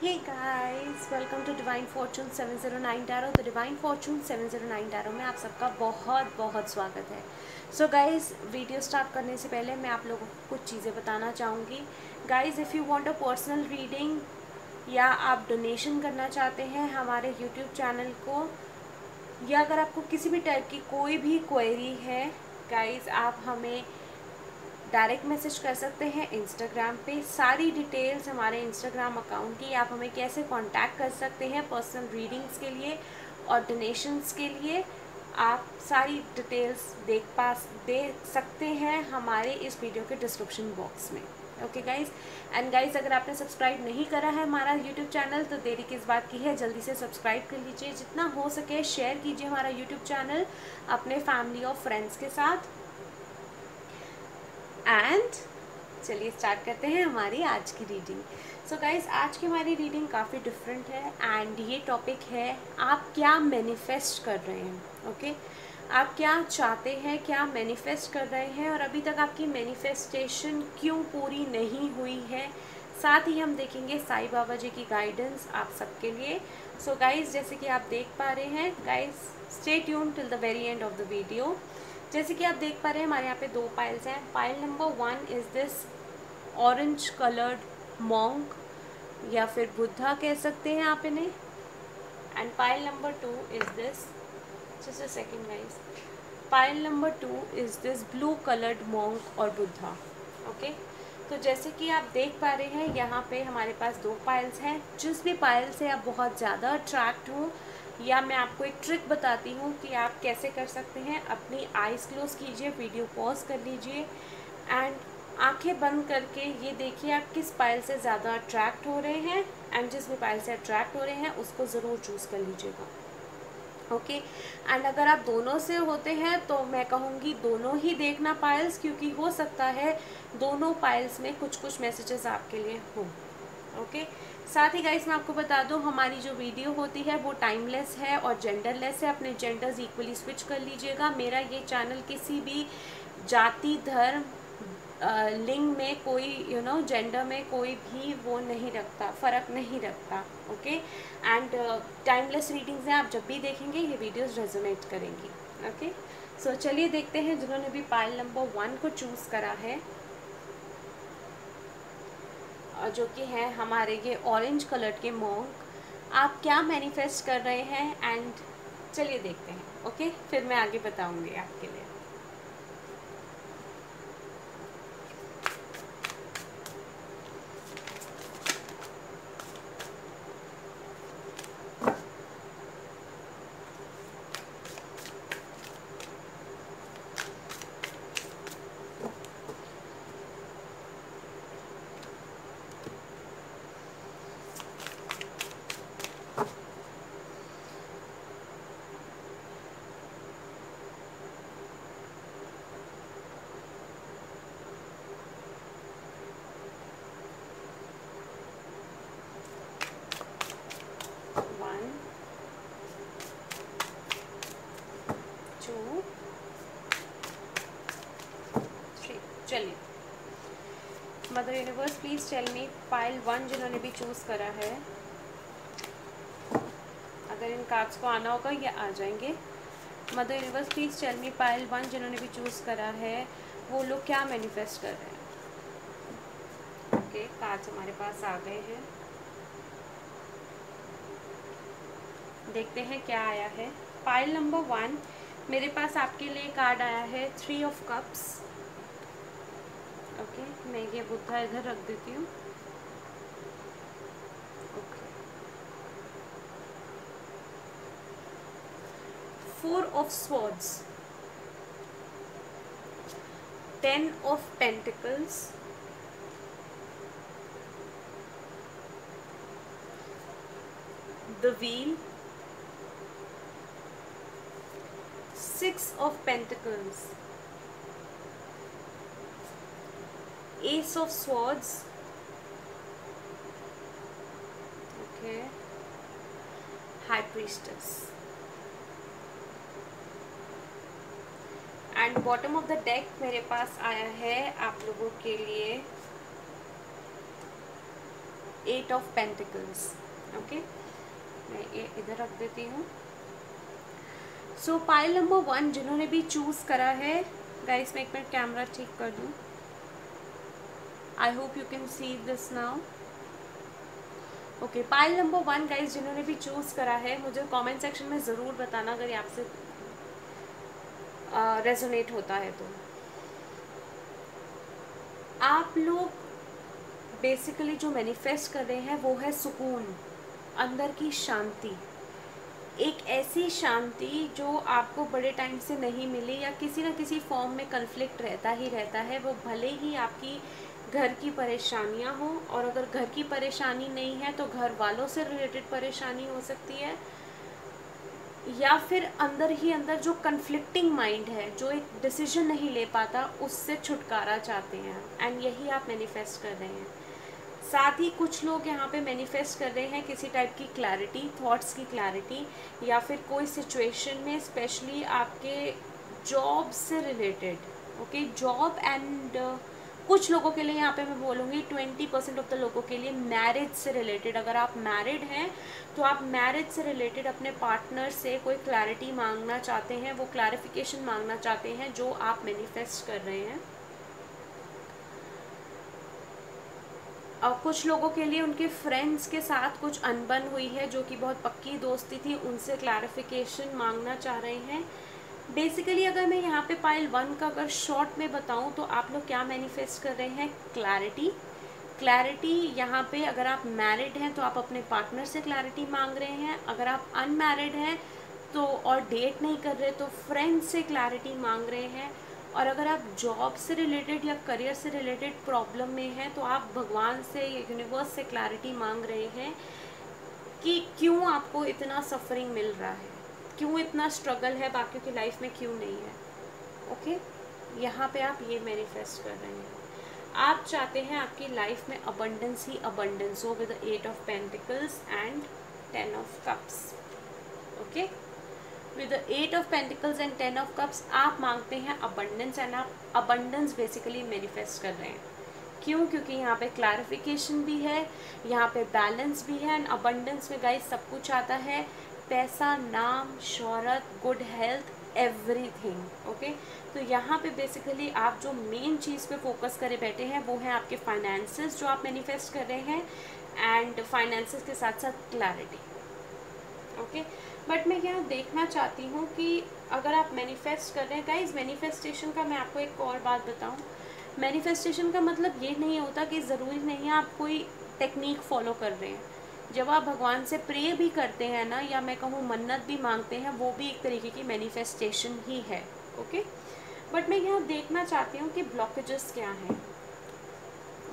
Hey guys, welcome to divine fortune 709 tarot. तो divine fortune 709 tarot में आप सबका बहुत बहुत स्वागत है। सो गाइस, वीडियो स्टार्ट करने से पहले मैं आप लोगों को कुछ चीज़ें बताना चाहूँगी। Guys, if you want a personal reading या आप डोनेशन करना चाहते हैं हमारे यूट्यूब चैनल को, या अगर आपको किसी भी टाइप की कोई भी क्वेरी है गाइस, आप हमें डायरेक्ट मैसेज कर सकते हैं इंस्टाग्राम पे। सारी डिटेल्स हमारे इंस्टाग्राम अकाउंट की, आप हमें कैसे कांटेक्ट कर सकते हैं पर्सनल रीडिंग्स के लिए और डोनेशंस के लिए, आप सारी डिटेल्स देख सकते हैं हमारे इस वीडियो के डिस्क्रिप्शन बॉक्स में। ओके गाइज, एंड गाइज, अगर आपने सब्सक्राइब नहीं करा है हमारा यूट्यूब चैनल तो देरी किस बात की है, जल्दी से सब्सक्राइब कर लीजिए। जितना हो सके शेयर कीजिए हमारा यूट्यूब चैनल अपने फैमिली और फ्रेंड्स के साथ। एंड चलिए स्टार्ट करते हैं हमारी आज की रीडिंग। सो गाइज, आज की हमारी रीडिंग काफ़ी डिफरेंट है एंड ये टॉपिक है आप क्या मैनिफेस्ट कर रहे हैं। ओके, आप क्या चाहते हैं, क्या मैनिफेस्ट कर रहे हैं और अभी तक आपकी मैनिफेस्टेशन क्यों पूरी नहीं हुई है। साथ ही हम देखेंगे साईं बाबा जी की गाइडेंस आप सबके लिए। सो गाइज, जैसे कि आप देख पा रहे हैं guys, stay tune till the very end of the video. जैसे कि आप देख पा रहे हैं हमारे यहाँ पे दो पाइल्स हैं। Pile number 1 is this orange coloured monk या फिर बुद्धा कह सकते हैं आप इन्हें। And pile number 2 is this, just a second guys, pile number 2 is this blue coloured monk और बुद्धा। ओके, तो जैसे कि आप देख पा रहे हैं यहाँ पे हमारे पास दो पाइल्स हैं। जिस भी पाइल से आप बहुत ज़्यादा अट्रैक्ट हो, या मैं आपको एक ट्रिक बताती हूँ कि आप कैसे कर सकते हैं। अपनी आइज़ क्लोज कीजिए, वीडियो पॉज कर लीजिए एंड आंखें बंद करके ये देखिए आप किस पाइल से ज़्यादा अट्रैक्ट हो रहे हैं, एंड जिस भी पाइल से अट्रैक्ट हो रहे हैं उसको ज़रूर चूज़ कर लीजिएगा। ओके, एंड अगर आप दोनों से होते हैं तो मैं कहूँगी दोनों ही देखना पाइल्स, क्योंकि हो सकता है दोनों पाइल्स में कुछ कुछ मैसेजेस आपके लिए हों। ओके, साथ ही गाइस मैं आपको बता दूं हमारी जो वीडियो होती है वो टाइमलेस है और जेंडरलेस है। अपने जेंडर्स इक्वली स्विच कर लीजिएगा। मेरा ये चैनल किसी भी जाति, धर्म, लिंग में कोई जेंडर में कोई भी वो नहीं रखता, फ़र्क नहीं रखता। ओके, एंड टाइमलेस रीडिंग्स हैं, आप जब भी देखेंगे ये वीडियोस रेजोनेट करेंगी। ओके, सो चलिए देखते हैं जिन्होंने भी पाइल नंबर 1 को चूज़ करा है, जो कि है हमारे ये ऑरेंज कलर के मॉन्क, आप क्या मैनिफेस्ट कर रहे हैं। एंड चलिए देखते हैं। ओके, फिर मैं आगे बताऊंगी आपके लिए। One, two, three. चलिए, mother universe please tell me, pile 1 जिन्होंने भी चूज़ करा है, अगर इन कार्ड्स को आना होगा ये आ जाएंगे। Mother universe please tell me, pile 1 जिन्होंने भी चूज़ करा है वो लोग क्या मैनिफेस्ट कर रहे हैं। ओके, कार्ड्स हमारे पास आ गए हैं, देखते हैं क्या आया है। पाइल नंबर 1, मेरे पास आपके लिए कार्ड आया है 3 ऑफ कप्स। ओके, मैं ये बुद्धा इधर रख देती हूँ। Okay, 4 of swords, 10 of pentacles, the wheel, 6 of pentacles, S of swords, okay, high priestess. And bottom of the deck मेरे पास आया है आप लोगों के लिए 8 ऑफ पेंटिकल्स। ओके, मैं ये इधर रख देती हूँ। सो पाइल नंबर 1 जिन्होंने भी चूज़ करा है, गाइस मैं एक मिनट कैमरा ठीक कर दूँ। I hope you can see this now. Okay, pile number 1 guys जिन्होंने भी चूज़ करा है, मुझे कमेंट सेक्शन में ज़रूर बताना अगर ये आपसे रेजोनेट होता है तो। आप लोग बेसिकली जो मैनिफेस्ट कर रहे हैं वो है सुकून, अंदर की शांति, एक ऐसी शांति जो आपको बड़े टाइम से नहीं मिली या किसी न किसी फॉर्म में कन्फ्लिक्ट रहता ही रहता है। वो भले ही आपकी घर की परेशानियां हो, और अगर घर की परेशानी नहीं है तो घर वालों से रिलेटेड परेशानी हो सकती है, या फिर अंदर ही अंदर जो कन्फ्लिक्टिंग माइंड है, जो एक डिसीजन नहीं ले पाता, उससे छुटकारा चाहते हैं। एंड यही आप मैनिफेस्ट कर रहे हैं। साथ ही कुछ लोग यहाँ पे मैनिफेस्ट कर रहे हैं किसी टाइप की क्लैरिटी, थॉट्स की क्लैरिटी, या फिर कोई सिचुएशन में स्पेशली आपके जॉब से रिलेटेड। ओके, जॉब एंड कुछ लोगों के लिए यहाँ पे मैं बोलूँगी 20% ऑफ द लोगों के लिए मैरिज से रिलेटेड। अगर आप मैरिड हैं तो आप मैरिज से रिलेटेड अपने पार्टनर से कोई क्लैरिटी मांगना चाहते हैं, वो क्लैरिफिकेशन मांगना चाहते हैं जो आप मैनिफेस्ट कर रहे हैं। और कुछ लोगों के लिए उनके फ्रेंड्स के साथ कुछ अनबन हुई है, जो कि बहुत पक्की दोस्ती थी, उनसे क्लैरिफिकेशन मांगना चाह रहे हैं। बेसिकली अगर मैं यहाँ पे पाइल 1 का अगर शॉर्ट में बताऊँ तो आप लोग क्या मैनिफेस्ट कर रहे हैं? क्लैरिटी। क्लैरिटी यहाँ पे अगर आप मैरिड हैं तो आप अपने पार्टनर से क्लैरिटी मांग रहे हैं, अगर आप अनमैरिड हैं तो और डेट नहीं कर रहे तो फ्रेंड से क्लैरिटी मांग रहे हैं, और अगर आप जॉब से रिलेटेड या करियर से रिलेटेड प्रॉब्लम में हैं तो आप भगवान से या यूनिवर्स से क्लैरिटी मांग रहे हैं कि क्यों आपको इतना सफरिंग मिल रहा है, क्यों इतना स्ट्रगल है, बाकियों की लाइफ में क्यों नहीं है। ओके, यहाँ पे आप ये मैनिफेस्ट कर रहे हैं। आप चाहते हैं आपकी लाइफ में अबंडेंस ही अबंडेंस हो with 8 of pentacles and 10 of cups. Okay, with 8 of pentacles and 10 of cups आप मांगते हैं अबंडेंस, एंड आप अबंडेंस बेसिकली मैनिफेस्ट कर रहे हैं। क्यों? क्योंकि यहाँ पे क्लैरिफिकेशन भी है, यहाँ पे बैलेंस भी है, एंड अबंडेंस में गाइस सब कुछ आता है, पैसा, नाम, शोहरत, गुड हेल्थ, एवरीथिंग। ओके, तो यहाँ पे बेसिकली आप जो मेन चीज़ पे फोकस करे बैठे हैं वो है आपके फाइनेंसेस जो आप मैनिफेस्ट कर रहे हैं, एंड फाइनेंसेस के साथ साथ क्लैरिटी। ओके, बट मैं यहाँ देखना चाहती हूँ कि अगर आप मैनिफेस्ट कर रहे हैं गाइज, मैनिफेस्टेशन का मैं आपको एक और बात बताऊँ। मैनिफेस्टेशन का मतलब ये नहीं होता कि ज़रूरी नहीं है आप कोई टेक्निक फॉलो कर रहे हैं। जब आप भगवान से प्रे भी करते हैं ना, या मैं कहूँ मन्नत भी मांगते हैं, वो भी एक तरीके की मैनिफेस्टेशन ही है। ओके, बट मैं यहाँ देखना चाहती हूँ कि ब्लॉकेजेस क्या हैं।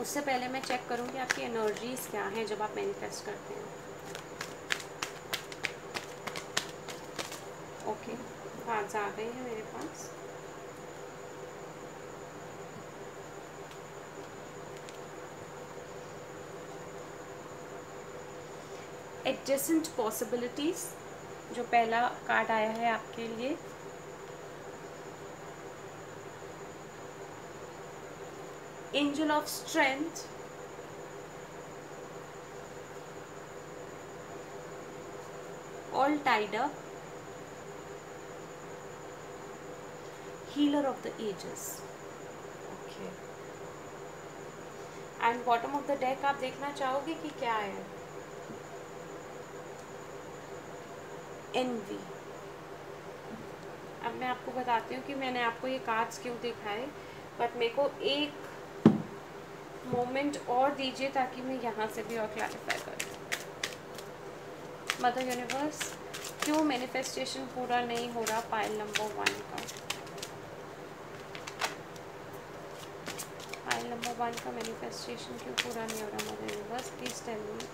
उससे पहले मैं चेक करूँ कि आपकी एनर्जीज क्या हैं जब आप मैनिफेस्ट करते हैं। ओके, कार्ड्स आ गए हैं मेरे पास। एडजेसेंट पॉसिबिलिटीज जो पहला कार्ड आया है आपके लिए, angel of strength, all tied up, healer of the ages. Okay, and bottom of the deck आप देखना चाहोगे कि क्या है? एनवी। अब मैं आपको बताती हूँ कि मैंने आपको ये कार्ड्स क्यों दिखाए, बट मेरे को एक मोमेंट और दीजिए ताकि मैं यहाँ से भी और क्लैरिफाई कर दूँ। मदर यूनिवर्स, क्यों मैनिफेस्टेशन पूरा नहीं हो रहा पाइल नंबर 1 का? पाइल नंबर 1 का मैनिफेस्टेशन क्यों पूरा नहीं हो रहा mother universe? Please tell me.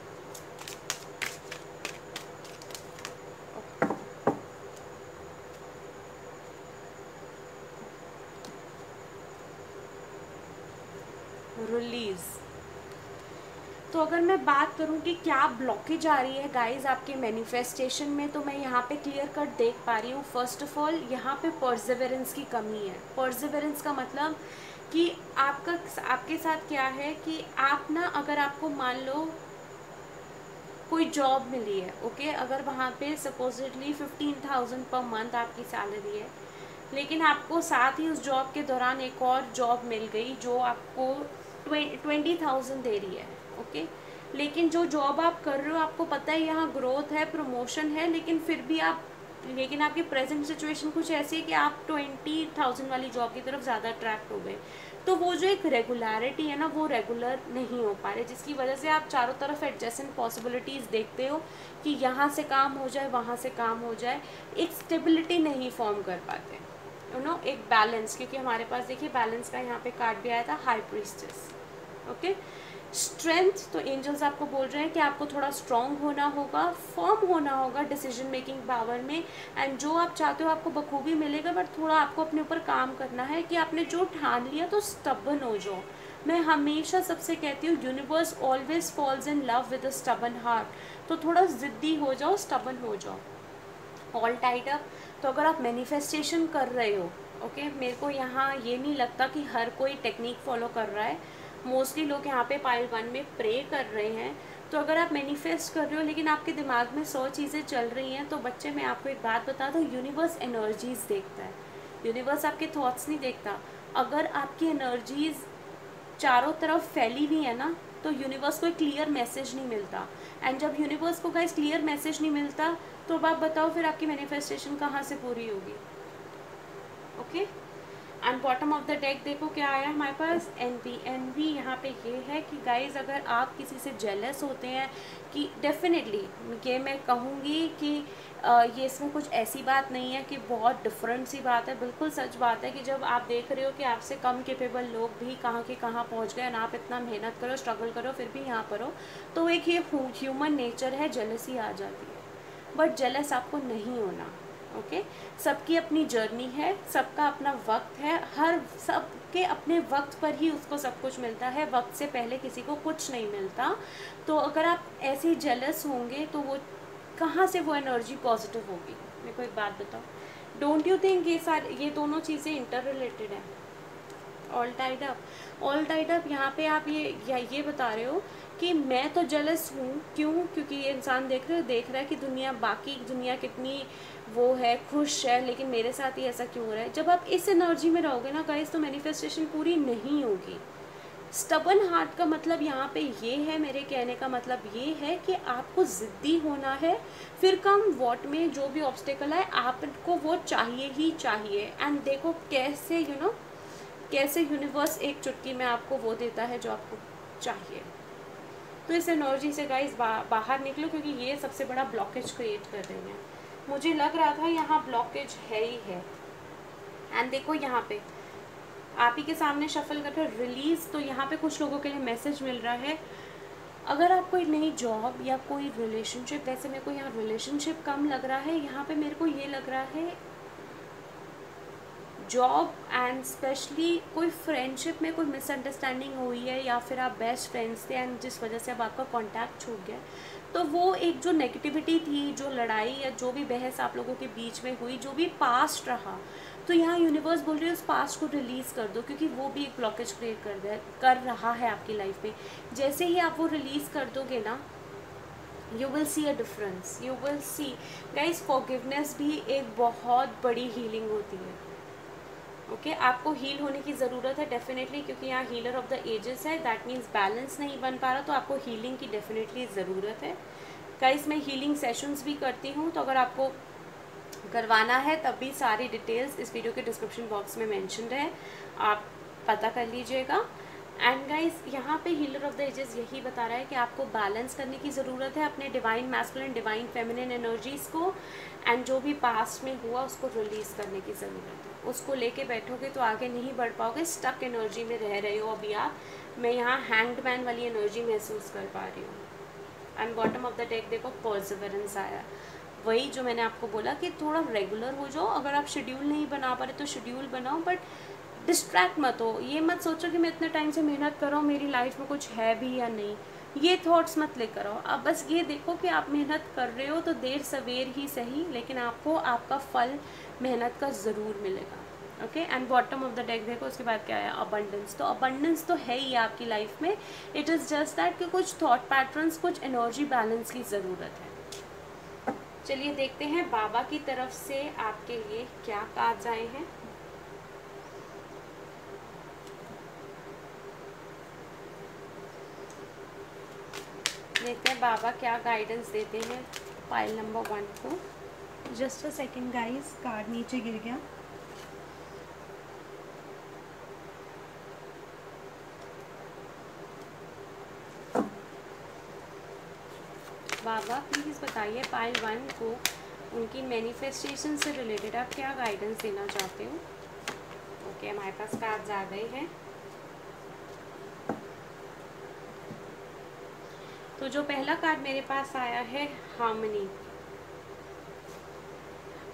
Release. तो अगर मैं बात करूं कि क्या ब्लॉकेज आ रही है गाइस आपके मैनिफेस्टेशन में, तो मैं यहाँ पे क्लियर कट देख पा रही हूँ। फर्स्ट ऑफ ऑल यहाँ पे परसिवरेंस की कमी है। परसिवरेंस का मतलब कि आपके साथ क्या है कि आप ना, अगर आपको मान लो कोई जॉब मिली है, ओके, अगर वहाँ पे सपोजिटली 15,000 पर मंथ आपकी सैलरी है, लेकिन आपको साथ ही उस जॉब के दौरान एक और जॉब मिल गई जो आपको 20,000 दे रही है, ओके, लेकिन जो जॉब आप कर रहे हो आपको पता है यहाँ ग्रोथ है, प्रमोशन है, लेकिन आपकी प्रेजेंट सिचुएशन कुछ ऐसी है कि आप 20,000 वाली जॉब की तरफ ज़्यादा अट्रैक्ट हो गए, तो वो जो एक रेगुलरिटी है ना, वो रेगुलर नहीं हो पा रहे, जिसकी वजह से आप चारों तरफ एडजेसेंट पॉसिबिलिटीज़ देखते हो कि यहाँ से काम हो जाए, वहाँ से काम हो जाए, एक स्टेबिलिटी नहीं फॉर्म कर पाते, यू नो, एक बैलेंस, क्योंकि हमारे पास देखिए बैलेंस का यहाँ पे कार्ड भी आया था, हाई प्रीस्टेस, ओके। स्ट्रेंथ, तो एंजल्स आपको बोल रहे हैं कि आपको थोड़ा स्ट्रॉन्ग होना होगा, फर्म होना होगा डिसीजन मेकिंग पावर में, एंड जो आप चाहते हो आपको बखूबी मिलेगा, बट थोड़ा आपको अपने ऊपर काम करना है कि आपने जो ठान लिया तो स्टबन हो जाओ। मैं हमेशा सबसे कहती हूँ universe always falls in love with a stubborn heart, तो थोड़ा ज़िद्दी हो जाओ, स्टबन हो जाओ। ऑल टाइड अप, तो अगर आप मैनिफेस्टेशन कर रहे हो, ओके, मेरे को यहाँ ये नहीं लगता कि हर कोई टेक्निक फॉलो कर रहा है, मोस्टली लोग यहाँ पे पाइल 1 में प्रे कर रहे हैं, तो अगर आप मैनिफेस्ट कर रहे हो लेकिन आपके दिमाग में 100 चीज़ें चल रही हैं, तो बच्चे मैं आपको एक बात बता दूँ, यूनिवर्स एनर्जीज़ देखता है, यूनिवर्स आपके थॉट्स नहीं देखता। अगर आपकी एनर्जीज़ चारों तरफ फैली हुई है ना, तो यूनिवर्स को एक क्लियर मैसेज नहीं मिलता, एंड जब यूनिवर्स को गाइस क्लियर मैसेज नहीं मिलता, तो अब आप बताओ फिर आपकी मैनिफेस्टेशन कहाँ से पूरी होगी, okay. And bottom of the deck देखो क्या आया हमारे पास, एनवी। एनवी यहाँ पे ये है कि गाइज अगर आप किसी से जेलस होते हैं, कि डेफिनेटली ये मैं कहूँगी कि ये इसमें कुछ ऐसी बात नहीं है कि बहुत डिफरेंट सी बात है, बिल्कुल सच बात है कि जब आप देख रहे हो कि आपसे कम कैपेबल लोग भी कहाँ के कहाँ पहुँच गए, और आप इतना मेहनत करो, स्ट्रगल करो, फिर भी यहाँ पर हो, तो एक ये ह्यूमन नेचर है, जेलसी आ जाती है, बट जेलस आपको नहीं होना, ओके। सबकी अपनी जर्नी है, सबका अपना वक्त है, हर सबके अपने वक्त पर ही उसको सब कुछ मिलता है, वक्त से पहले किसी को कुछ नहीं मिलता। तो अगर आप ऐसे ही जेलस होंगे तो वो कहाँ से वो एनर्जी पॉजिटिव होगी? मेरे को एक बात बताओ, डोंट यू थिंक ये दोनों चीज़ें इंटर रिलेटेड हैं? ऑल टाइड अप यहाँ पे आप ये बता रहे हो कि मैं तो जेलस हूँ, क्यों? क्योंकि ये इंसान देख रहा है कि बाकी दुनिया कितनी वो है, खुश है, लेकिन मेरे साथ ही ऐसा क्यों हो रहा है। जब आप इस एनर्जी में रहोगे ना गाइस, तो मैनिफेस्टेशन पूरी नहीं होगी। स्टबन हार्ट का मतलब यहाँ पे ये है, मेरे कहने का मतलब ये है कि आपको ज़िद्दी होना है, फिर कम वॉट में जो भी ऑब्स्टेकल है आपको वो चाहिए ही चाहिए। एंड देखो कैसे कैसे यूनिवर्स एक चुटकी में आपको वो देता है जो आपको चाहिए। तो इस एनर्जी से गाइस बाहर निकलो, क्योंकि ये सबसे बड़ा ब्लॉकेज क्रिएट कर रही है। मुझे लग रहा था यहाँ ब्लॉकेज है ही है। एंड देखो यहाँ पे आप ही के सामने शफल करके रिलीज, तो यहाँ पे कुछ लोगों के लिए मैसेज मिल रहा है, अगर आप कोई नई जॉब या कोई रिलेशनशिप, वैसे मेरे को यहाँ रिलेशनशिप कम लग रहा है, यहाँ पे मेरे को ये लग रहा है जॉब, एंड स्पेशली कोई फ्रेंडशिप में कोई मिसअंडरस्टैंडिंग हुई है, या फिर आप बेस्ट फ्रेंड्स थे एंड जिस वजह से अब आपका कांटेक्ट छूट गया, तो वो एक जो नेगेटिविटी थी, जो लड़ाई या जो भी बहस आप लोगों के बीच में हुई, जो भी पास्ट रहा, तो यहाँ यूनिवर्स बोल रही है उस पास्ट को रिलीज़ कर दो, क्योंकि वो भी एक ब्लॉकेज क्रिएट कर रहा है आपकी लाइफ में। जैसे ही आप वो रिलीज़ कर दोगे ना, you will see a difference, you will see guys. Forgiveness भी एक बहुत बड़ी हीलिंग होती है, ओके। आपको हील होने की ज़रूरत है डेफिनेटली, क्योंकि यहाँ हीलर ऑफ द एजेस है, दैट मीन्स बैलेंस नहीं बन पा रहा, तो आपको हीलिंग की डेफिनेटली ज़रूरत है। गाइस मैं हीलिंग सेशंस भी करती हूँ, तो अगर आपको करवाना है तब भी सारी डिटेल्स इस वीडियो के डिस्क्रिप्शन बॉक्स में मेंशन है, आप पता कर लीजिएगा। एंड गाइस यहाँ पे हीलर ऑफ द एजेस यही बता रहा है कि आपको बैलेंस करने की ज़रूरत है अपने divine masculine divine feminine energies को, एंड जो भी पास्ट में हुआ उसको रिलीज़ करने की ज़रूरत है। उसको लेके बैठोगे तो आगे नहीं बढ़ पाओगे, स्टक एनर्जी में रह रहे हो अभी आप। मैं यहाँ हैंग्ड मैन वाली एनर्जी महसूस कर पा रही हूँ। And bottom of the deck देखो पर्सिवरेंस आया, वही जो मैंने आपको बोला कि थोड़ा रेगुलर हो जाओ। अगर आप शेड्यूल नहीं बना पा रहे तो शेड्यूल बनाओ, बट डिस्ट्रैक्ट मत हो। ये मत सोचो कि मैं इतने टाइम से मेहनत कर रहा हूँ, मेरी लाइफ में कुछ है भी या नहीं, ये थॉट्स मत लेकर आओ। अब बस ये देखो कि आप मेहनत कर रहे हो तो देर सवेर ही सही, लेकिन आपको आपका फल मेहनत का ज़रूर मिलेगा, okay. And bottom of the deck देखो, उसके बाद क्या है, अबंडेंस। तो अबंडेंस तो है ही आपकी लाइफ में, इट इज़ जस्ट दैट कि कुछ थॉट पैटर्न्स, कुछ एनर्जी बैलेंस की ज़रूरत है। चलिए देखते हैं बाबा की तरफ से आपके लिए क्या कार्ड्स आए हैं। देखते हैं बाबा क्या गाइडेंस देते हैं पाइल नंबर 1 को। Just a second guys, card नीचे गिर गया। बाबा प्लीज़ बताइए पाइल 1 को उनकी मैनिफेस्टेशन से रिलेटेड आप क्या गाइडेंस देना चाहते हो। ओके, हमारे पास कार्ड्स आ गए हैं। तो जो पहला कार्ड मेरे पास आया है, हार्मनी।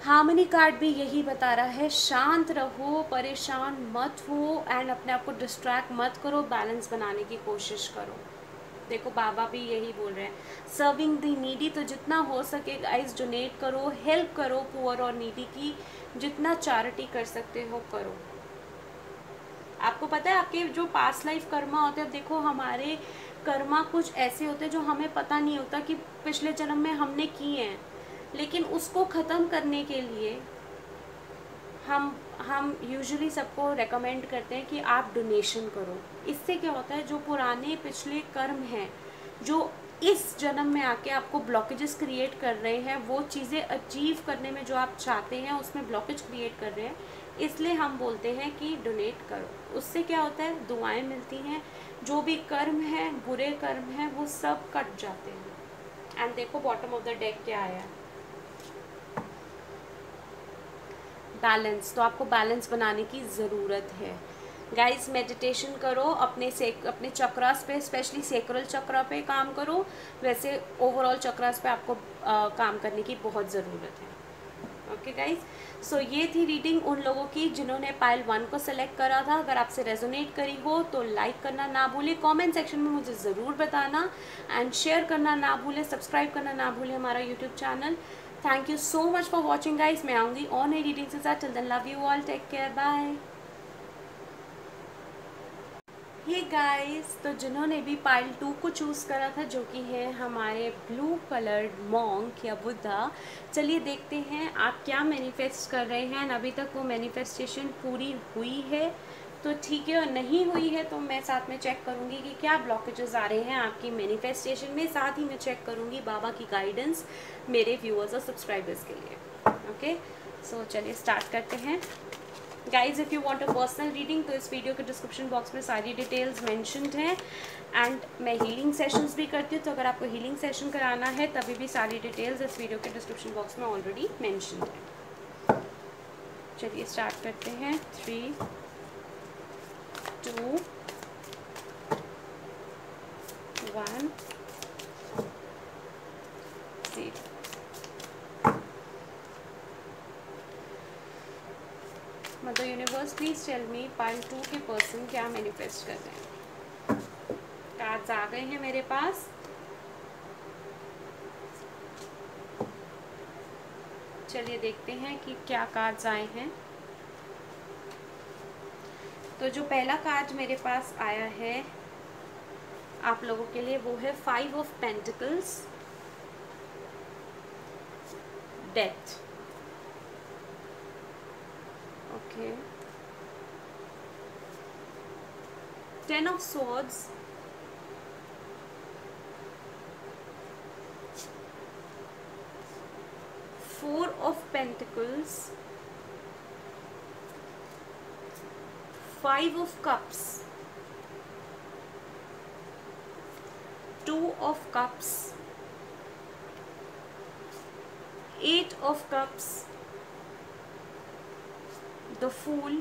हार्मनी कार्ड भी यही बता रहा है, शांत रहो, परेशान मत हो एंड अपने आप को डिस्ट्रैक्ट मत करो, बैलेंस बनाने की कोशिश करो। देखो बाबा भी यही बोल रहे हैं, सर्विंग द नीडी। तो जितना हो सके गाइस डोनेट करो, हेल्प करो पुअर और नीडी की, जितना चैरिटी कर सकते हो करो। आपको पता है आपके जो पास्ट लाइफ कर्मा होते हैं, देखो हमारे कर्मा कुछ ऐसे होते हैं जो हमें पता नहीं होता कि पिछले जन्म में हमने किए हैं, लेकिन उसको ख़त्म करने के लिए हम यूजुअली सबको रेकमेंड करते हैं कि आप डोनेशन करो। इससे क्या होता है, जो पुराने पिछले कर्म हैं, जो इस जन्म में आके आपको ब्लॉकेजेस क्रिएट कर रहे हैं, वो चीज़ें अचीव करने में जो आप चाहते हैं उसमें ब्लॉकेज क्रिएट कर रहे हैं, इसलिए हम बोलते हैं कि डोनेट करो। उससे क्या होता है, दुआएं मिलती हैं, जो भी कर्म है, बुरे कर्म हैं, वो सब कट जाते हैं। एंड देखो बॉटम ऑफ द डेक क्या आया है, बैलेंस। तो आपको बैलेंस बनाने की ज़रूरत है गाइस। मेडिटेशन करो, अपने चक्रास पे, स्पेशली सेक्रल चक्रा पे काम करो। वैसे ओवरऑल चक्रास पे आपको काम करने की बहुत ज़रूरत है। ओके गाइस, सो ये थी रीडिंग उन लोगों की जिन्होंने पाइल 1 को सेलेक्ट करा था। अगर आपसे रेजोनेट करी हो तो लाइक करना ना भूले, कमेंट सेक्शन में मुझे ज़रूर बताना, एंड शेयर करना ना भूले, सब्सक्राइब करना ना भूले हमारा YouTube channel. Thank you so much for watching guys. मैं आऊँगी और नई रीडिंग्स के साथ। Till then love you all, take care, bye. Hey guys, तो जिन्होंने भी पाइल 2 को चूज़ करा था, जो कि है हमारे ब्लू कलर्ड मॉन्क या बुद्धा, चलिए देखते हैं आप क्या मैनिफेस्ट कर रहे हैं। अभी तक वो मैनिफेस्टेशन पूरी हुई है तो ठीक है, और नहीं हुई है तो मैं साथ में चेक करूँगी कि क्या ब्लॉकेजेस आ रहे हैं आपकी मैनिफेस्टेशन में। साथ ही मैं चेक करूँगी बाबा की गाइडेंस मेरे व्यूअर्स और सब्सक्राइबर्स के लिए। ओके, सो चलिए स्टार्ट करते हैं। Guys if you want a personal reading तो इस वीडियो के डिस्क्रिप्शन बॉक्स में सारी डिटेल्स मेंशन्ड हैं। एंड मैं हीलिंग सेशंस भी करती हूँ, तो अगर आपको हीलिंग सेशन कराना है तभी भी सारी डिटेल्स इस वीडियो के डिस्क्रिप्शन बॉक्स में ऑलरेडी मेंशन्ड है। चलिए स्टार्ट करते हैं। 3 2 1 0। Mother universe please tell me pile 2 के पर्सन क्या मैनिफेस्ट कर रहे हैं। कार्ड्स आ गए हैं मेरे पास। चलिए देखते हैं कि क्या कार्ड्स आए हैं। तो जो पहला कार्ड मेरे पास आया है आप लोगों के लिए वो है 5 of pentacles, death. Okay, 10 of swords, 4 of pentacles, 5 of cups, 2 of cups, 8 of cups, the fool,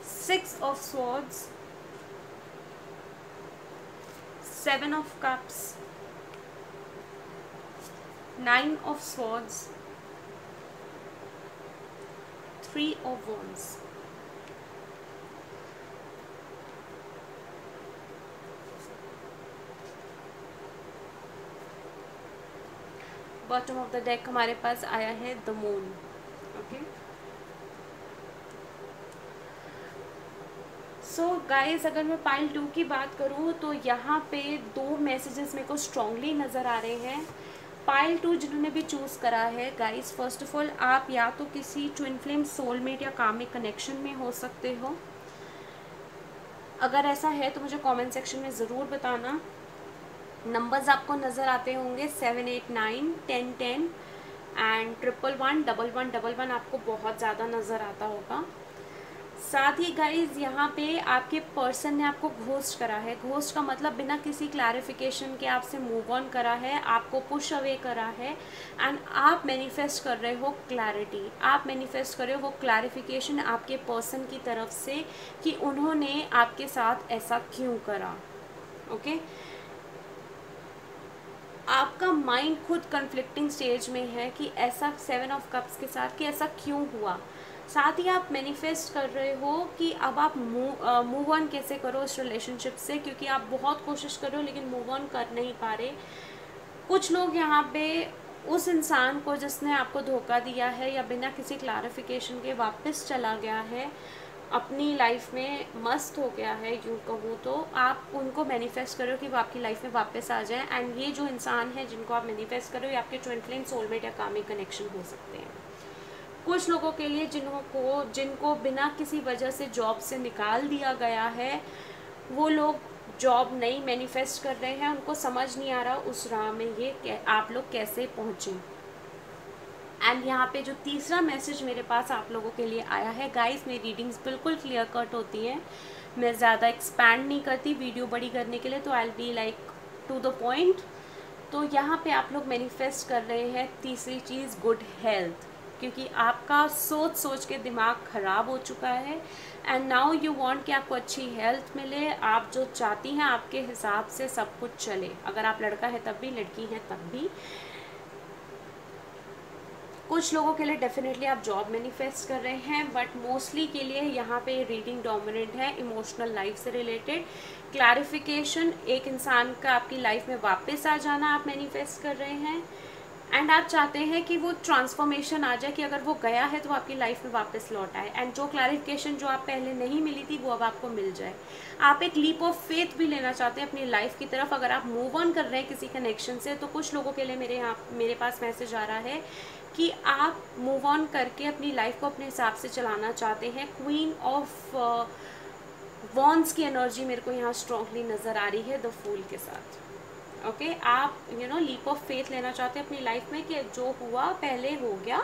6 of swords, 7 of cups, 9 of swords, 3 of wands। Bottom of the deck हमारे पास आया है the moon. Okay, so guys, अगर मैं pile 2 की बात करूँ तो यहाँ पे 2 मैसेजेस मेरे को स्ट्रांगली नज़र आ रहे हैं। पाइल 2 जिन्होंने भी चूज़ करा है गाइस, फर्स्ट ऑफ ऑल आप या तो किसी ट्विन फ्लेम, सोलमेट या कामिक कनेक्शन में हो सकते हो। अगर ऐसा है तो मुझे कमेंट सेक्शन में ज़रूर बताना। नंबर्स आपको नज़र आते होंगे 7, 8, 9, 10, 10 एंड 111, 1111 आपको बहुत ज़्यादा नज़र आता होगा। साथ ही गाइज यहाँ पे आपके पर्सन ने आपको घोस्ट करा है। घोस्ट का मतलब बिना किसी क्लैरिफिकेशन के आपसे मूव ऑन करा है, आपको पुश अवे करा है एंड आप मैनिफेस्ट कर रहे हो क्लैरिटी, आप मैनिफेस्ट कर रहे हो वो क्लैरिफिकेशन आपके पर्सन की तरफ से कि उन्होंने आपके साथ ऐसा क्यों करा। ओके, आपका माइंड खुद कन्फ्लिक्टिंग स्टेज में है कि ऐसा 7 ऑफ कप्स के साथ कि ऐसा क्यों हुआ। साथ ही आप मैनिफेस्ट कर रहे हो कि अब आप मूव ऑन कैसे करो इस रिलेशनशिप से, क्योंकि आप बहुत कोशिश कर रहे हो लेकिन मूव ऑन कर नहीं पा रहे। कुछ लोग यहाँ पे उस इंसान को जिसने आपको धोखा दिया है या बिना किसी क्लैरिफिकेशन के वापस चला गया है, अपनी लाइफ में मस्त हो गया है यूँ कहूँ तो, आप उनको मैनिफेस्ट करो कि वो आपकी लाइफ में वापस आ जाए। एंड ये जो इंसान है जिनको आप मैनिफेस्ट करो ये आपके ट्विन फ्लेम, सोलमेट या कामिक कनेक्शन हो सकते हैं। कुछ लोगों के लिए जिनको बिना किसी वजह से जॉब से निकाल दिया गया है, वो लोग जॉब नहीं मैनिफेस्ट कर रहे हैं, उनको समझ नहीं आ रहा उस राह में ये आप लोग कैसे पहुँचें। एंड यहाँ पे जो तीसरा मैसेज मेरे पास आप लोगों के लिए आया है गाइस, मेरी रीडिंग्स बिल्कुल क्लियर कट होती हैं, मैं ज़्यादा एक्सपैंड नहीं करती वीडियो बड़ी करने के लिए, तो I will be like to the point. तो यहाँ पे आप लोग मैनिफेस्ट कर रहे हैं तीसरी चीज़, गुड हेल्थ, क्योंकि आपका सोच सोच के दिमाग ख़राब हो चुका है एंड नाउ यू वांट कि आपको अच्छी हेल्थ मिले, आप जो चाहती हैं आपके हिसाब से सब कुछ चले। अगर आप लड़का है तब भी, लड़की है तब भी। कुछ लोगों के लिए डेफिनेटली आप जॉब मैनिफेस्ट कर रहे हैं, बट मोस्टली के लिए यहाँ पे रीडिंग डोमिनेंट है इमोशनल लाइफ से रिलेटेड। क्लैरिफिकेशन, एक इंसान का आपकी लाइफ में वापस आ जाना आप मैनिफेस्ट कर रहे हैं एंड आप चाहते हैं कि वो ट्रांसफॉर्मेशन आ जाए, कि अगर वो गया है तो वो आपकी लाइफ में वापस लौट आए एंड जो क्लैरिफिकेशन जो आप पहले नहीं मिली थी वो अब आपको मिल जाए। आप एक लीप ऑफ फेथ भी लेना चाहते हैं अपनी लाइफ की तरफ। अगर आप मूव ऑन कर रहे हैं किसी कनेक्शन से, तो कुछ लोगों के लिए मेरे पास मैसेज आ रहा है कि आप मूव ऑन करके अपनी लाइफ को अपने हिसाब से चलाना चाहते हैं। क्वीन ऑफ वॉन्ड्स की एनर्जी मेरे को यहाँ स्ट्रांगली नज़र आ रही है द फूल के साथ। ओके, आप लीप ऑफ फेथ लेना चाहते हैं अपनी लाइफ में कि जो हुआ पहले हो गया,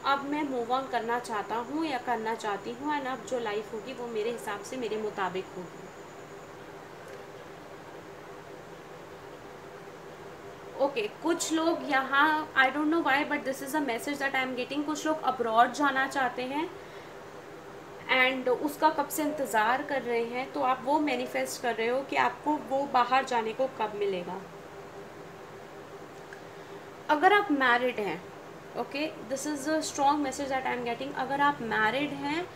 अब मैं मूव ऑन करना चाहता हूँ या करना चाहती हूँ एंड अब जो लाइफ होगी वो मेरे हिसाब से मेरे मुताबिक होगी। ओके, कुछ लोग यहाँ, I don't know why but this is a message that I am getting, कुछ लोग अब्रॉड जाना चाहते हैं एंड उसका कब से इंतज़ार कर रहे हैं, तो आप वो मैनिफेस्ट कर रहे हो कि आपको वो बाहर जाने को कब मिलेगा। अगर आप मैरिड हैं, okay, this is a strong message that I am getting, अगर आप मैरिड हैं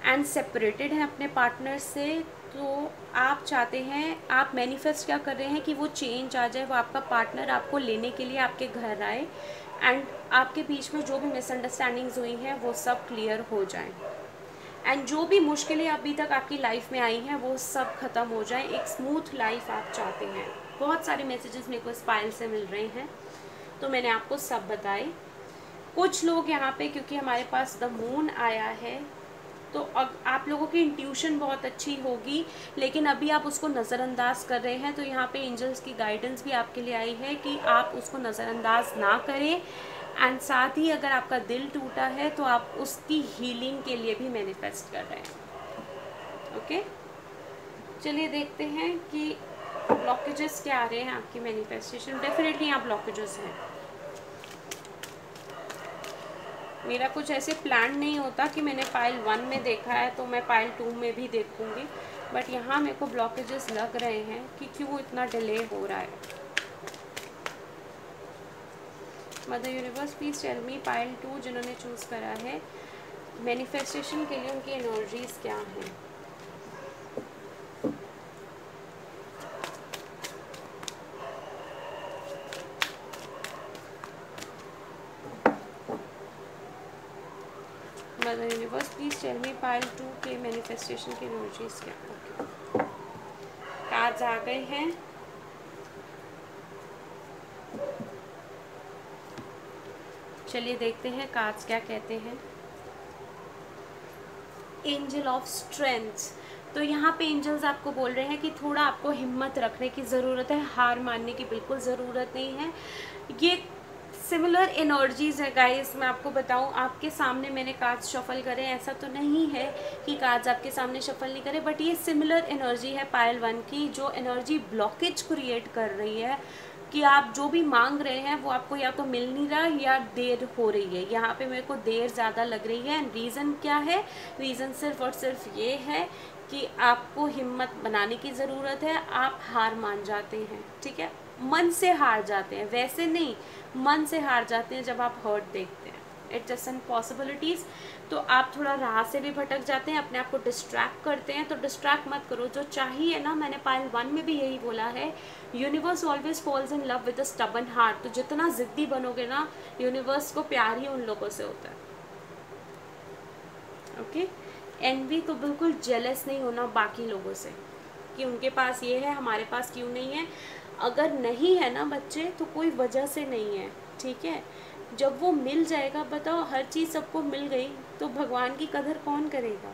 एंड सेपरेटेड हैं अपने पार्टनर से, तो आप चाहते हैं, आप मैनिफेस्ट क्या कर रहे हैं कि वो चेंज आ जाए, वो आपका पार्टनर आपको लेने के लिए आपके घर आए एंड आपके बीच में जो भी मिसअंडरस्टैंडिंग्स हुई हैं वो सब क्लियर हो जाएं एंड जो भी मुश्किलें अभी तक आपकी लाइफ में आई हैं वो सब ख़त्म हो जाएं, एक स्मूथ लाइफ आप चाहते हैं। बहुत सारे मैसेजेस मेरे को इस फाइल से मिल रहे हैं, तो मैंने आपको सब बताए। कुछ लोग यहाँ पे, क्योंकि हमारे पास द मून आया है, तो अब आप लोगों की इंट्यूशन बहुत अच्छी होगी, लेकिन अभी आप उसको नज़रअंदाज कर रहे हैं, तो यहाँ पे एंजल्स की गाइडेंस भी आपके लिए आई है कि आप उसको नज़रअंदाज ना करें एंड साथ ही अगर आपका दिल टूटा है तो आप उसकी हीलिंग के लिए भी मैनिफेस्ट कर रहे हैं। ओके, चलिए देखते हैं कि ब्लॉकेजेस क्या आ रहे हैं आपकी मैनिफेस्टेशन। डेफिनेटली यहाँ ब्लॉकेजेस हैं। मेरा कुछ ऐसे प्लान नहीं होता कि मैंने पाइल 1 में देखा है तो मैं पाइल 2 में भी देखूंगी, बट यहाँ मेरे को ब्लॉकेजेस लग रहे हैं कि क्यों इतना डिले हो रहा है। Mother universe please tell me, pile 2 जिन्होंने चूज़ करा है, मैनिफेस्टेशन के लिए उनकी एनर्जीज़ क्या हैं। Mother universe please tell me pile 2 के मैनिफेस्टेशन की एनर्जीज क्या। ओके, कार्ड्स आ गए हैं। चलिए देखते हैं कार्ड्स क्या कहते हैं। Angel of strength. तो यहाँ पे एंजल्स आपको बोल रहे हैं कि थोड़ा आपको हिम्मत रखने की ज़रूरत है, हार मानने की बिल्कुल ज़रूरत नहीं है। ये सिमिलर एनर्जीज़ है गाइस। मैं आपको बताऊँ, आपके सामने मैंने कार्ड्स शफल करे, ऐसा तो नहीं है कि कार्ड्स आपके सामने शफल नहीं करे, बट ये सिमिलर एनर्जी है पायल 1 की, जो एनर्जी ब्लॉकेज क्रिएट कर रही है कि आप जो भी मांग रहे हैं वो आपको या तो मिल नहीं रहा या देर हो रही है। यहाँ पे मेरे को देर ज़्यादा लग रही है। एंड रीज़न क्या है? रीज़न सिर्फ और सिर्फ ये है कि आपको हिम्मत बनाने की ज़रूरत है। आप हार मान जाते हैं, ठीक है, मन से हार जाते हैं, वैसे नहीं, मन से हार जाते हैं जब आप हर्ट देखते हैं। It's just an possibilities. तो आप थोड़ा राह से भी भटक जाते हैं, अपने आप को डिस्ट्रैक्ट करते हैं, तो डिस्ट्रैक्ट मत करो। जो चाहिए ना, मैंने पाइल 1 में भी यही बोला है, universe always falls in love with a stubborn heart. तो जितना ज़िद्दी बनोगे ना, यूनिवर्स को प्यार ही उन लोगों से होता है। ओके, एनवी तो बिल्कुल जेलस नहीं होना बाकी लोगों से कि उनके पास ये है, हमारे पास क्यों नहीं है। अगर नहीं है ना बच्चे, तो कोई वजह से नहीं है, ठीक है। जब वो मिल जाएगा, बताओ, हर चीज़ सबको मिल गई तो भगवान की कदर कौन करेगा।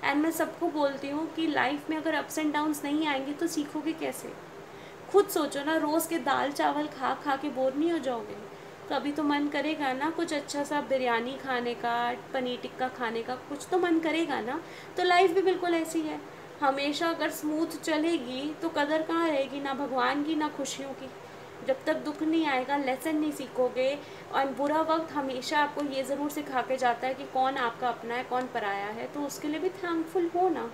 एंड मैं सबको बोलती हूँ कि लाइफ में अगर अप्स एंड डाउन्स नहीं आएंगे तो सीखोगे कैसे। खुद सोचो ना, रोज़ के दाल चावल खा खा के बोर नहीं हो जाओगे? कभी तो मन करेगा ना कुछ अच्छा सा बिरयानी खाने का, पनीर टिक्का खाने का, कुछ तो मन करेगा ना। तो लाइफ भी बिल्कुल ऐसी है। हमेशा अगर स्मूथ चलेगी तो कदर कहाँ रहेगी, ना भगवान की ना खुशियों की। जब तक दुख नहीं आएगा, लेसन नहीं सीखोगे। और बुरा वक्त हमेशा आपको ये ज़रूर सिखा के जाता है कि कौन आपका अपना है, कौन पराया है। तो उसके लिए भी थैंकफुल हो ना।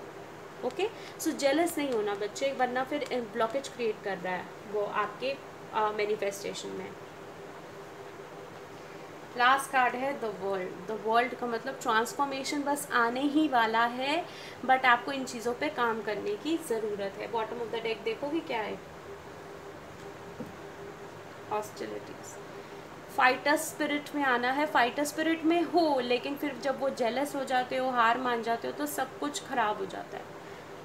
ओके, सो जेलस नहीं होना बच्चे, वरना फिर ब्लॉकेज क्रिएट कर रहा है वो आपके मैनिफेस्टेशन में। लास्ट कार्ड है द वर्ल्ड। द वर्ल्ड का मतलब ट्रांसफॉर्मेशन बस आने ही वाला है, बट आपको इन चीज़ों पे काम करने की ज़रूरत है। बॉटम ऑफ द डेक देखोगे क्या है? हॉस्टिलिटीज। फाइटर स्पिरिट में आना है। फाइटर स्पिरिट में हो, लेकिन फिर जब वो जेलस हो जाते हो, हार मान जाते हो, तो सब कुछ खराब हो जाता है।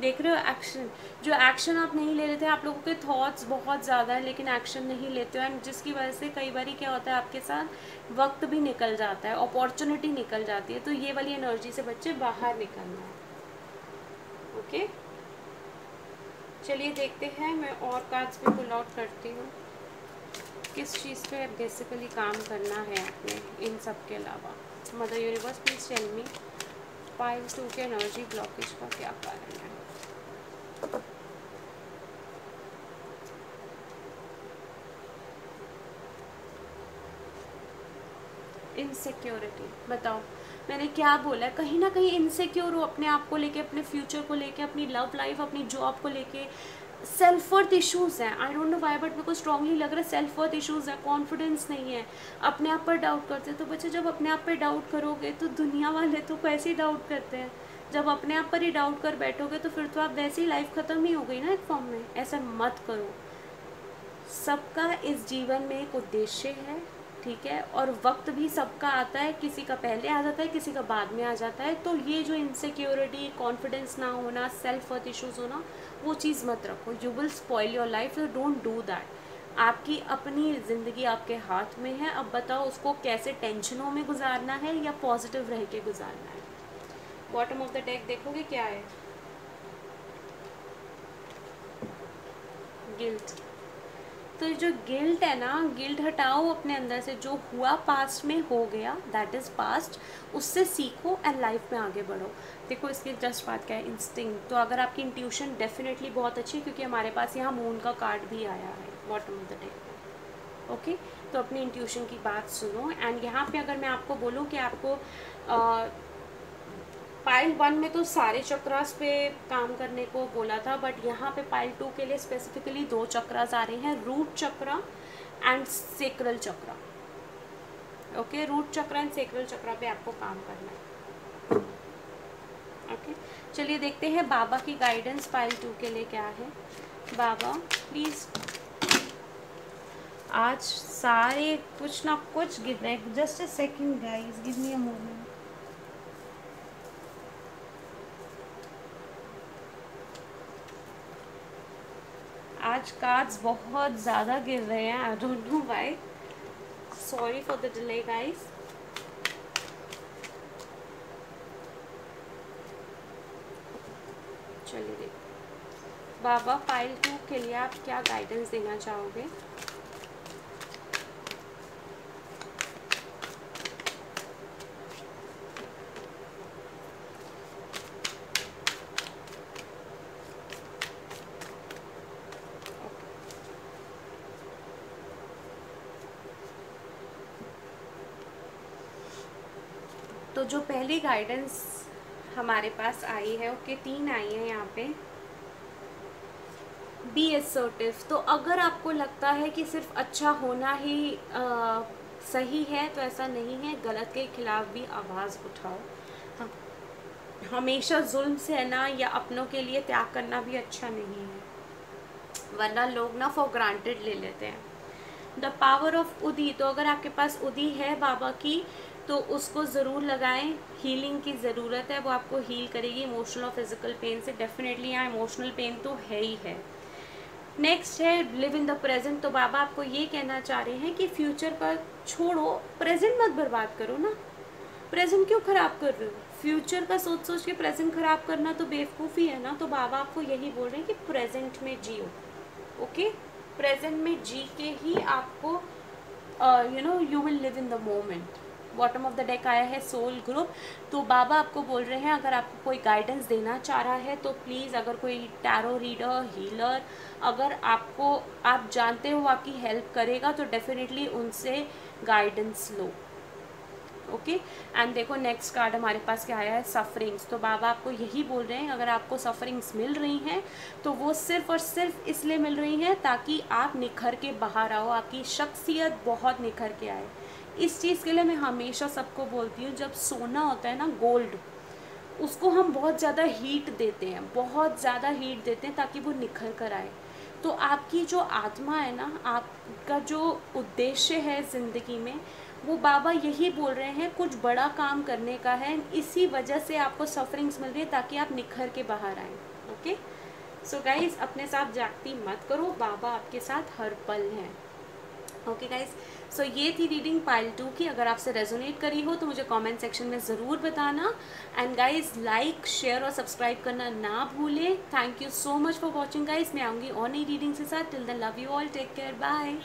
देख रहे हो एक्शन, जो एक्शन आप नहीं ले रहे थे, आप लोगों के थॉट्स बहुत ज़्यादा है लेकिन एक्शन नहीं लेते हो। एंड जिसकी वजह से कई बार क्या होता है, आपके साथ वक्त भी निकल जाता है, अपॉर्चुनिटी निकल जाती है। तो ये वाली एनर्जी से बच्चे बाहर निकलना है। ओके, चलिए देखते हैं। मैं और कार्ड्स भी पुल आउट करती हूँ, किस चीज़ पे बेसिकली काम करना है आपने इन सब के अलावा। Mother universe please tell me pile 2 के एनर्जी ब्लॉकेज का क्या कारण है। इनसिक्योरिटी। बताओ मैंने क्या बोला है? कहीं ना कहीं इनसिक्योर हो अपने आप को लेके, अपने फ्यूचर को लेके, अपनी लव लाइफ, अपनी जॉब को लेके। सेल्फ वर्थ इश्यूज़ हैं, I don't know why, but मेरे को स्ट्रांगली लग रहा है सेल्फ वर्थ इश्यूज़ है, कॉन्फिडेंस नहीं है, अपने आप पर डाउट करते हैं। तो बच्चे जब अपने आप पर डाउट करोगे तो दुनिया वाले तो कैसे डाउट करते हैं। जब अपने आप पर ही डाउट कर बैठोगे तो फिर तो आप वैसे ही लाइफ ख़त्म ही हो गई ना एक फॉर्म में। ऐसा मत करो। सबका इस जीवन में एक उद्देश्य है, ठीक है, और वक्त भी सबका आता है, किसी का पहले आ जाता है, किसी का बाद में आ जाता है। तो ये जो इनसिक्योरिटी, कॉन्फिडेंस ना होना, सेल्फ वर्थ इश्यूज़ होना, वो चीज़ मत रखो। You will spoil your life, तो डोंट डू दैट। आपकी अपनी ज़िंदगी आपके हाथ में है। अब बताओ उसको कैसे टेंशनों में गुजारना है या पॉजिटिव रह के गुजारना है। बॉटम ऑफ द डेक देखोगे क्या है? गिल्ट। तो जो गिल्ट है ना, गिल्ट हटाओ अपने अंदर से। जो हुआ पास्ट में हो गया, दैट इज़ पास्ट, उससे सीखो एंड लाइफ में आगे बढ़ो। देखो इसकी जस्ट बात क्या है, इंस्टिंक्ट। तो अगर आपकी इंट्यूशन डेफिनेटली बहुत अच्छी है, क्योंकि हमारे पास यहाँ मून का कार्ड भी आया है bottom of the deck. Okay, तो अपनी इंट्यूशन की बात सुनो। एंड यहाँ पे अगर मैं आपको बोलूँ कि आपको पाइल 1 में तो सारे चक्रास पे काम करने को बोला था, बट यहाँ पे पाइल 2 के लिए स्पेसिफिकली 2 चक्रास आ रहे हैं, root chakra and sacral chakra. Okay, root chakra and sacral chakra पे आपको काम करना है। ओके, चलिए देखते हैं बाबा की गाइडेंस पाइल 2 के लिए क्या है। बाबा प्लीज़, आज सारे कुछ ना कुछ गिर रहे हैं। Just a second guys, give me a moment. आज कार्ड्स बहुत ज़्यादा गिर रहे हैं, I don't know why, sorry for the delay guys. चलिए देखो बाबा पाइल 2 के लिए आप क्या गाइडेंस देना चाहोगे। तो जो पहली गाइडेंस हमारे पास आई है, ओके 3 आई है यहाँ पे। Be assertive. तो अगर आपको लगता है कि सिर्फ अच्छा होना ही सही है तो ऐसा नहीं है, गलत के खिलाफ भी आवाज़ उठाओ। हम हमेशा जुल्म सहना या अपनों के लिए त्याग करना भी अच्छा नहीं है, वरना लोग ना फॉर ग्रांटेड ले लेते हैं। द पावर ऑफ उदी। तो अगर आपके पास उदी है बाबा की तो उसको ज़रूर लगाएं, हीलिंग की ज़रूरत है, वो आपको हील करेगी इमोशनल और फिजिकल पेन से। डेफिनेटली यहाँ इमोशनल पेन तो है ही है। नेक्स्ट है लिव इन द प्रेजेंट। तो बाबा आपको ये कहना चाह रहे हैं कि फ्यूचर का छोड़ो, प्रेजेंट मत बर्बाद करो ना। प्रेजेंट क्यों ख़राब कर रहे हो? फ्यूचर का सोच सोच के प्रेजेंट ख़राब करना तो बेवकूफ़ी है ना। तो बाबा आपको यही बोल रहे हैं कि प्रेजेंट में जियो, ओके। प्रेजेंट में जी के ही आपको you will live in the moment. Bottom of the deck आया है सोल ग्रुप। तो बाबा आपको बोल रहे हैं अगर आपको कोई गाइडेंस देना चाह रहा है तो प्लीज़, अगर कोई टैरो रीडर, हीलर, अगर आपको आप जानते हो आपकी हेल्प करेगा तो डेफिनेटली उनसे गाइडेंस लो, ओके। एंड देखो नेक्स्ट कार्ड हमारे पास क्या आया है, सफरिंग्स। तो बाबा आपको यही बोल रहे हैं अगर आपको सफरिंग्स मिल रही हैं तो वो सिर्फ और सिर्फ इसलिए मिल रही हैं ताकि आप निखर के बाहर आओ, आपकी शख्सियत बहुत निखर के आए। इस चीज़ के लिए मैं हमेशा सबको बोलती हूँ, जब सोना होता है ना गोल्ड, उसको हम बहुत ज़्यादा हीट देते हैं, बहुत ज़्यादा हीट देते हैं ताकि वो निखर कर आए। तो आपकी जो आत्मा है ना, आपका जो उद्देश्य है ज़िंदगी में, वो बाबा यही बोल रहे हैं कुछ बड़ा काम करने का है। इसी वजह से आपको सफरिंग्स मिल रही है ताकि आप निखर के बाहर आएँ, ओके। सो गाइज अपने साथ जागती मत करो, बाबा आपके साथ हर पल हैं, ओके गाइज। सो ये थी रीडिंग पाइल 2 की। अगर आपसे रेजोनेट करी हो तो मुझे कमेंट सेक्शन में ज़रूर बताना। एंड गाइज लाइक, शेयर और सब्सक्राइब करना ना भूलें। Thank you so much for watching guys. मैं आऊँगी और नई रीडिंग्स के साथ। Till then love you all, take care, bye.